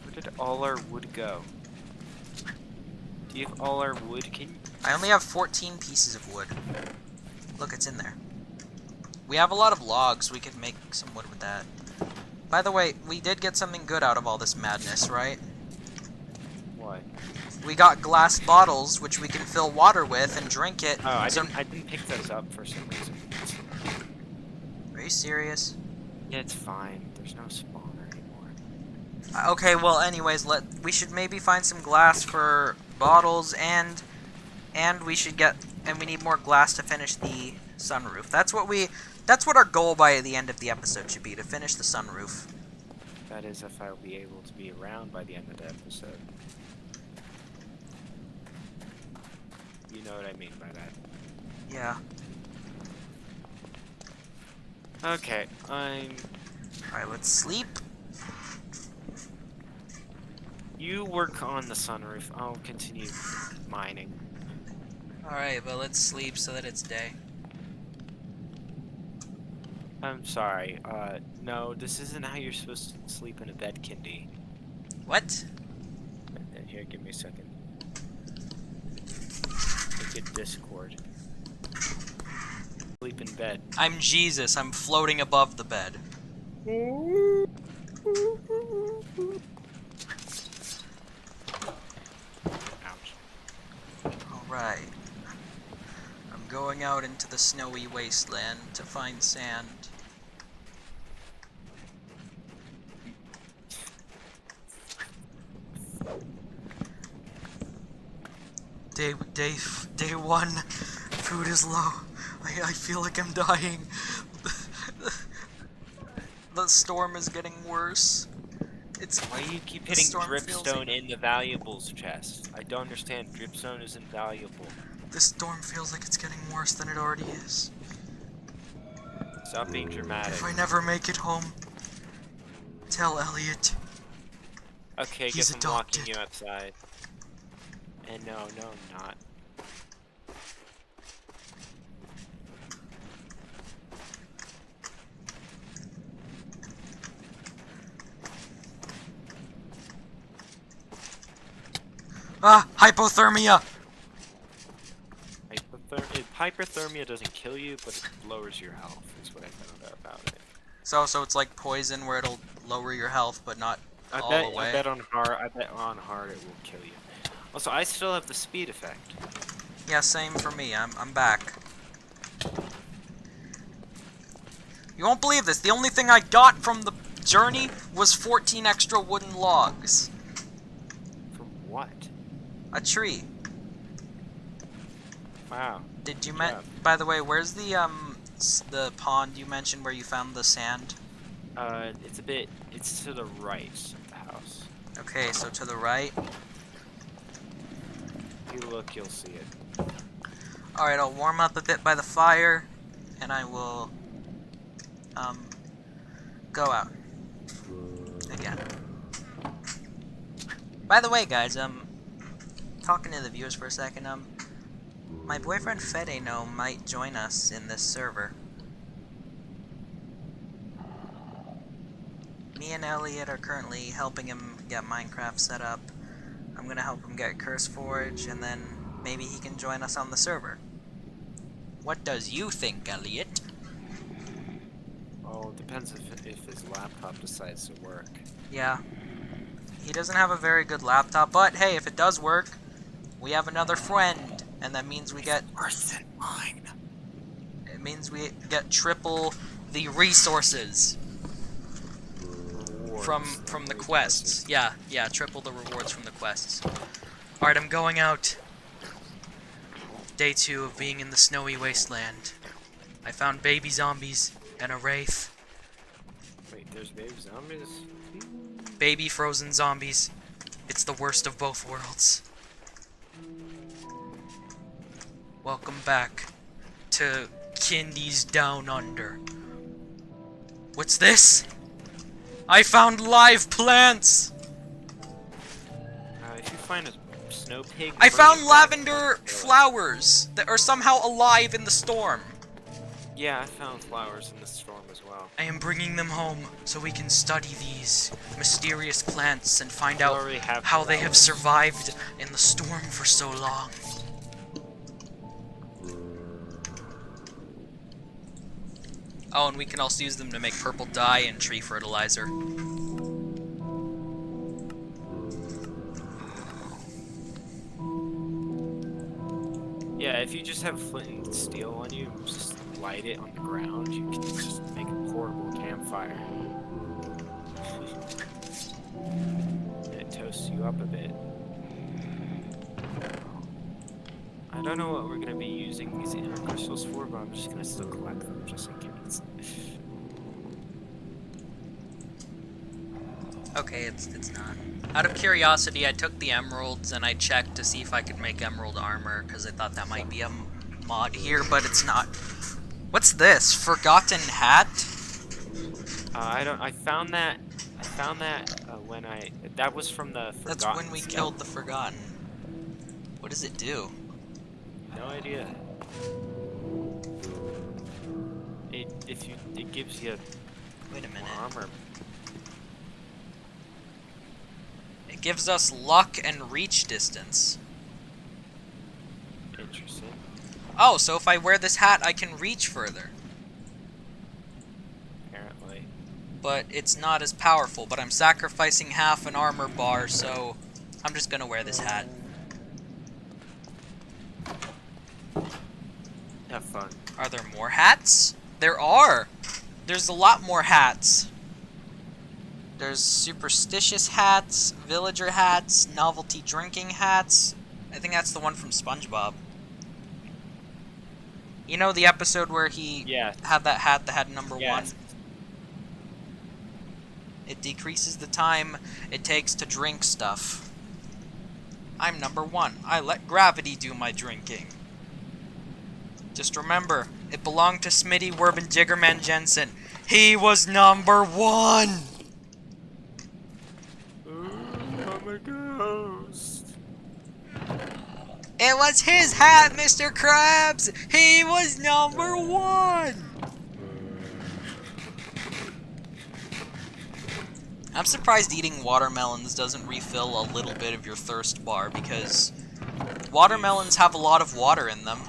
Where did all our wood go? Do you have all our wood? I only have 14 pieces of wood. Look, it's in there. We have a lot of logs, we could make some wood with that. By the way, we did get something good out of all this madness, right? What? We got glass bottles, which we can fill water with and drink it. Oh, I So- didn't pick those up for some reason. Are you serious? Yeah, it's fine. There's no spawner anymore. Okay, well, anyways, we should maybe find some glass for bottles, and And we should get, and we need more glass to finish the sunroof. That's what our goal by the end of the episode should be, to finish the sunroof. That is, if I'll be able to be around by the end of the episode. You know what I mean by that. Yeah. Okay, I'm... Alright, let's sleep. You work on the sunroof. I'll continue mining. Alright, but let's sleep so that it's day. I'm sorry. No, this isn't how you're supposed to sleep in a bed, Kindy. What? Here, give me a second. Look at Discord. Sleep in bed. I'm Jesus. I'm floating above the bed. Ouch. Alright. I'm going out into the snowy wasteland to find sand. Day one. Food is low. I feel like I'm dying. The storm is getting worse. Why do you keep the hitting storm feels dripstone in the valuables chest? I don't understand. Dripstone isn't valuable. This storm feels like it's getting worse than it already is. Stop being dramatic. If I never make it home, tell Elliot. Okay, He's guess I'm adopted. locking you outside. And no, I'm not. Ah, hypothermia! Hyperthermia doesn't kill you, but it lowers your health, is what I found out about it. So it's like poison where it'll lower your health, but not all the way. I bet on hard it will kill you. Also, I still have the speed effect. Yeah, same for me. I'm back. You won't believe this. The only thing I got from the journey was 14 extra wooden logs. From what? A tree. Wow. Did you Yeah. By the way, where's the pond you mentioned where you found the sand? It's to the right of the house. Okay, so to the right. If you look, you'll see it. Alright, I'll warm up a bit by the fire, and I will, go out. Again. By the way, guys, talking to the viewers for a second, my boyfriend Fede might join us in this server. Me and Elliot are currently helping him get Minecraft set up. I'm gonna help him get Curse Forge, and then maybe he can join us on the server. What does you think, Elliot? Oh, it depends if his laptop decides to work. Yeah. He doesn't have a very good laptop, but hey, if it does work, we have another friend, and that means we get... worse than mine. It means we get triple the resources from the quests. Yeah, triple the rewards from the quests. Alright, I'm going out. Day 2 of being in the snowy wasteland. I found baby zombies and a wraith. Wait, there's baby zombies? Baby frozen zombies. It's the worst of both worlds. Welcome back to Kindy's Down Under. What's this? I found live plants! If you find a snow pig... I bring found it back, lavender I'll kill it. flowers that are somehow alive in the storm. Yeah, I found flowers in the storm as well. I am bringing them home so we can study these mysterious plants and find You out already have how they have flowers. survived in the storm for so long. Oh, and we can also use them to make purple dye and tree fertilizer. Yeah, if you just have flint and steel on you, just light it on the ground, you can just make a portable campfire. And it toasts you up a bit. I don't know what we're gonna be using these inner crystals for, but I'm just gonna still collect them just in case. Okay, it's not. Out of curiosity, I took the emeralds and I checked to see if I could make emerald armor, because I thought that might be a mod here, but it's not. What's this? Forgotten hat? I don't. I found that. When I. That was from the That's Forgotten when we Skeleton. killed the Forgotten. What does it do? No idea. It gives you Wait a minute. more armor. It gives us luck and reach distance. Interesting. Oh, so if I wear this hat, I can reach further. Apparently. But it's not as powerful, but I'm sacrificing half an armor bar, so I'm just gonna wear this hat. Have fun. Are there more hats? There are! There's a lot more hats. There's superstitious hats, villager hats, novelty drinking hats. I think that's the one from SpongeBob. You know the episode where he had that hat that had number 1? It decreases the time it takes to drink stuff. I'm number 1. I let gravity do my drinking. Just remember, it belonged to Smitty Werben Jiggerman Jensen. He was number 1! Ooh, I'm a ghost. It was his hat, Mr. Krabs! He was number 1! I'm surprised eating watermelons doesn't refill a little bit of your thirst bar, because watermelons have a lot of water in them.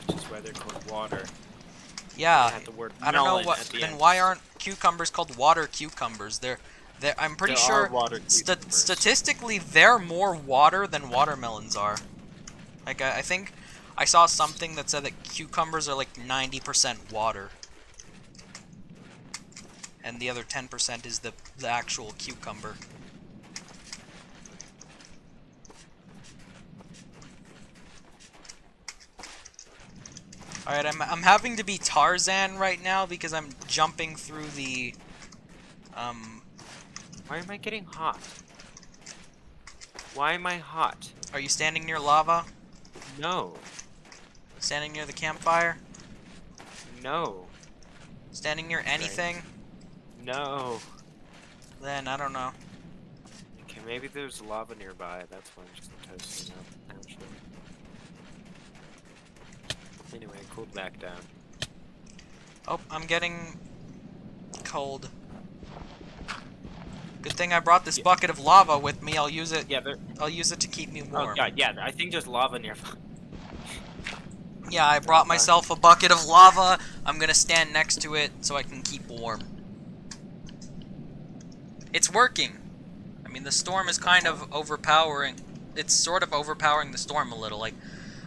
Which is why they're called water. Yeah, They had the word I don't know melon what. at the Then end. why aren't cucumbers called water cucumbers? I'm pretty There sure are water cucumbers. statistically they're more water than watermelons are. Like I think I saw something that said that cucumbers are like 90% water, and the other 10% is the actual cucumber. Alright, I'm having to be Tarzan right now because I'm jumping through the, Why am I getting hot? Why am I hot? Are you standing near lava? No. Standing near the campfire? No. Standing near anything? No. Then, I don't know. Okay, maybe there's lava nearby. That's why I'm just toasting up. Actually. Anyway, cooled back down. Oh, I'm getting cold. Good thing I brought this bucket of lava with me. I'll use it. Yeah, there. I'll use it to keep me Oh warm. god, yeah. I think there's lava nearby. Yeah, I brought myself a bucket of lava. I'm gonna stand next to it so I can keep warm. It's working. I mean, the storm is kind of overpowering. It's sort of overpowering the storm a little. Like,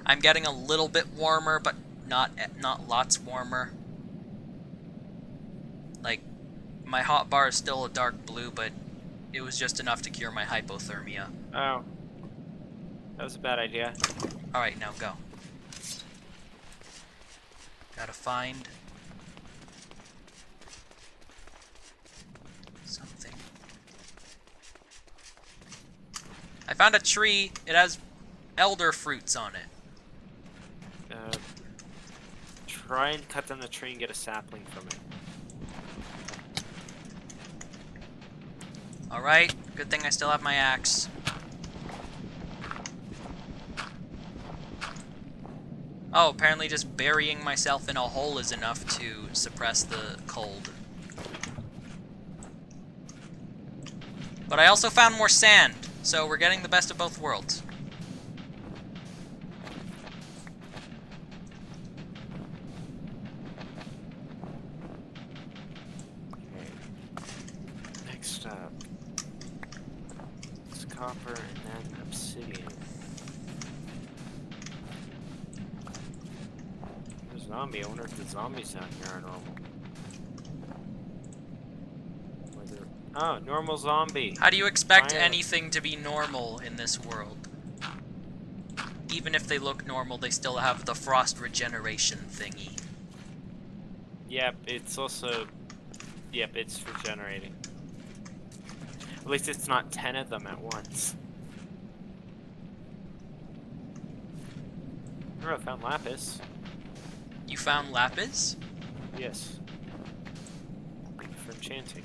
I'm getting a little bit warmer, but not lots warmer. Like, my hot bar is still a dark blue, but it was just enough to cure my hypothermia. Oh. That was a bad idea. Alright, now go. Gotta find something. I found a tree. It has elder fruits on it. Try and cut down the tree and get a sapling from it. Alright, good thing I still have my axe. Oh, apparently just burying myself in a hole is enough to suppress the cold. But I also found more sand, so we're getting the best of both worlds. Okay. Next up. It's copper and then obsidian. There's a zombie. I wonder if the zombies down here are normal. Whether Oh, normal zombie. How do you expect Finally. anything to be normal in this world? Even if they look normal, they still have the frost regeneration thingy. Yep, it's also... Yep, it's regenerating. At least it's not 10 of them at once. Oh, I found lapis. You found lapis? Yes. For enchanting.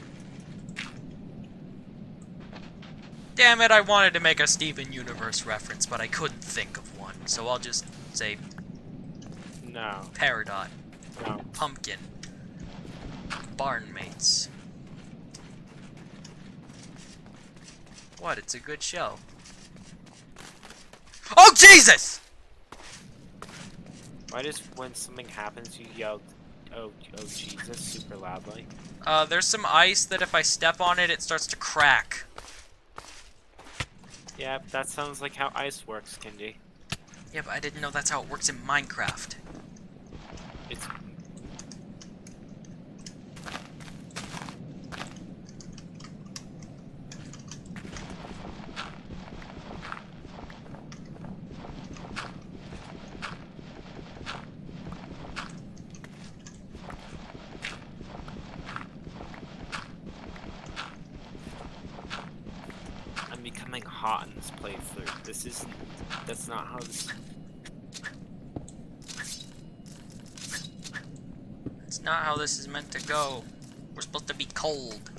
Damn it, I wanted to make a Steven Universe reference, but I couldn't think of one, so I'll just say No. Peridot, No. Pumpkin, Barnmates. What? It's a good show. Oh, Jesus! Why does when something happens you yell, oh Jesus, super loudly? There's some ice that if I step on it, it starts to crack. Yep, that sounds like how ice works, Kindy. Yeah, but I didn't know that's how it works in Minecraft. It's... I'm becoming hot in this playthrough. This isn't... That's not how this... It's not how this is meant to go. We're supposed to be cold.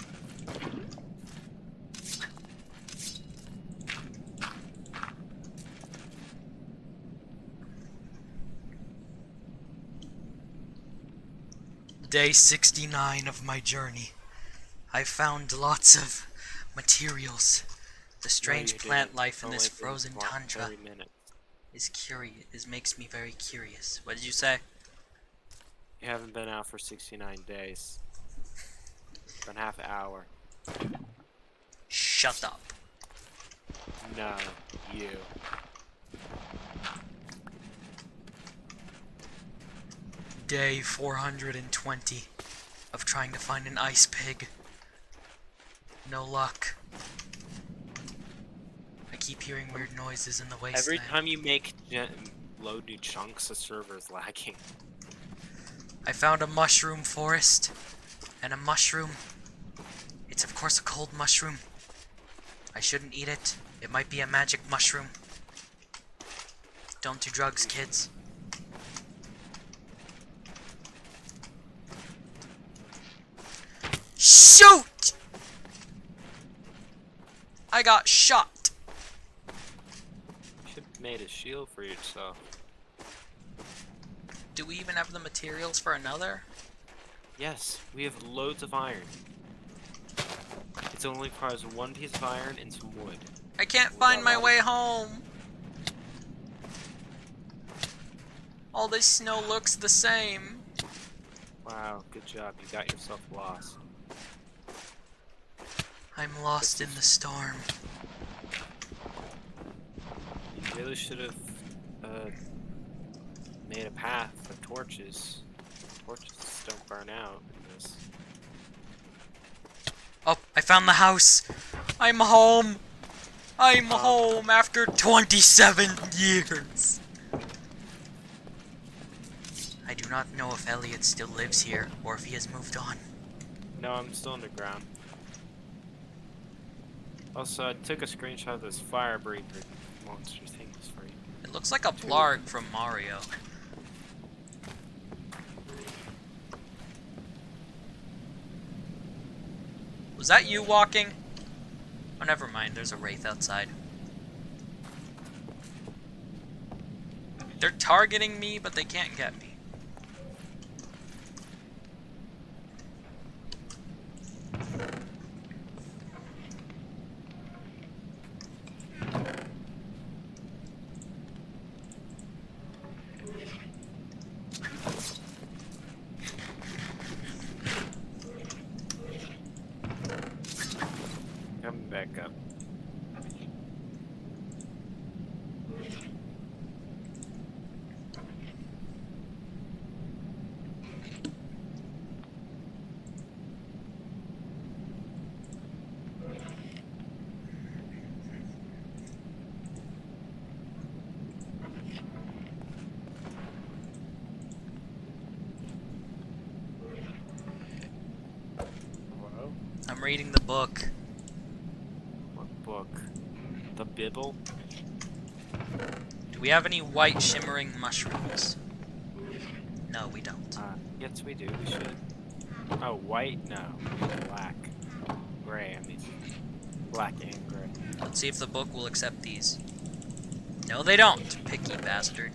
Day 69 of my journey. I found lots of materials. The strange plant life in this frozen tundra makes me very curious. What did you say? You haven't been out for 69 days. For half an hour. Shut up. No, you. Day 420 of trying to find an ice pig. No luck. I keep hearing weird noises in the wasteland. Every time you make load new chunks, the server is lagging. I found a mushroom forest. And a mushroom. It's of course a cold mushroom. I shouldn't eat it. It might be a magic mushroom. Don't do drugs, kids. Shoot! I got shot. You should have made a shield for yourself. Do we even have the materials for another? Yes, we have loads of iron. It only requires one piece of iron and some wood. I can't find my way home. All this snow looks the same. Wow, good job. You got yourself lost. I'm lost in the storm. You really should have made a path for torches. Torches don't burn out in this. Oh, I found the house. I'm home. I'm home after 27 years. I do not know if Elliot still lives here or if he has moved on. No, I'm still underground. Also, I took a screenshot of this fire breather monster things for you. It looks like a blarg from Mario. Was that you walking? Oh, never mind. There's a wraith outside. They're targeting me, but they can't get me. Coming back up. I'm reading the book. What book? The Bible? Do we have any white shimmering mushrooms? No, we don't. Yes, we do. We should. Oh, white? No. Black. Gray, I mean. Black and gray. Let's see if the book will accept these. No, they don't. Picky bastard.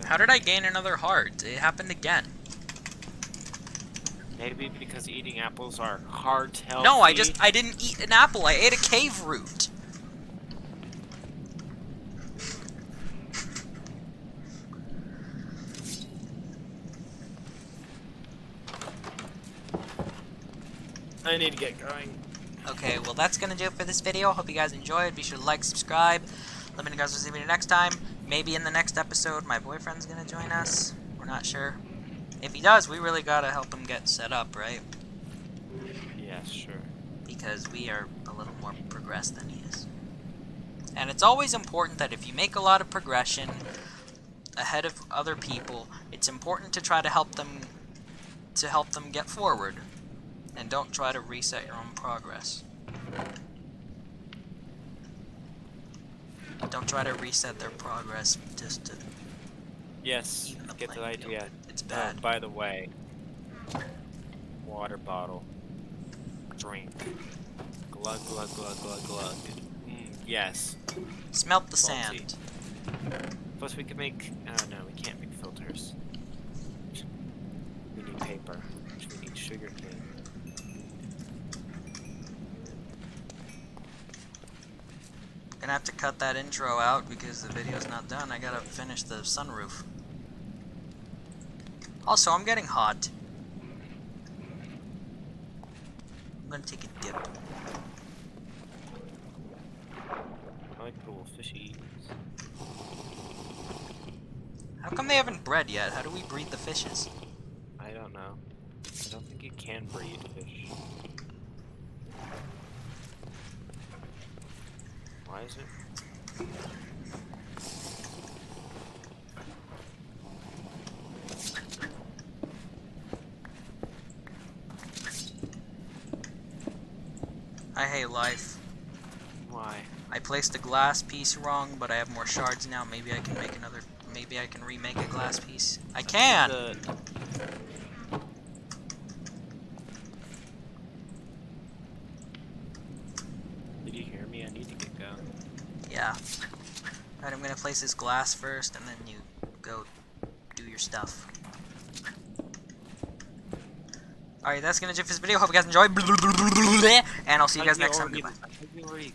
How did I gain another heart? It happened again. Maybe because eating apples are heart healthy. No, I didn't eat an apple. I ate a cave root. I need to get going. Okay, well that's gonna do it for this video. Hope you guys enjoyed. Be sure to like, subscribe. Let me know guys will see me next time. Maybe in the next episode my boyfriend's gonna join us. We're not sure. If he does, we really gotta help him get set up, right? Yeah, sure. Because we are a little more progressed than he is. And it's always important that if you make a lot of progression ahead of other people, it's important to try to help them get forward. And don't try to reset your own progress. Don't try to reset their progress just to... Yes, get the idea. It's bad. By the way, water bottle. Drink. Glug, glug, glug, glug, glug. Yes. Smelt the Salty. sand. Plus we can make... no, we can't make filters. We need paper. Which we need sugar cane. Gonna have to cut that intro out because the video's not done. I gotta finish the sunroof. Also, I'm getting hot. I'm gonna take a dip. I like the little fishies. How come they haven't bred yet? How do we breed the fishes? I don't know. I don't think you can breed fish. Why is it? I hate life. Why? I placed a glass piece wrong, but I have more shards now. Maybe I can make another... Maybe I can remake a glass piece. I can! Did you hear me? I need to get going. Yeah. Alright, I'm gonna place this glass first, and then you go do your stuff. Alright, that's gonna do it for this video. Hope you guys enjoyed. And I'll see you guys next time. Goodbye.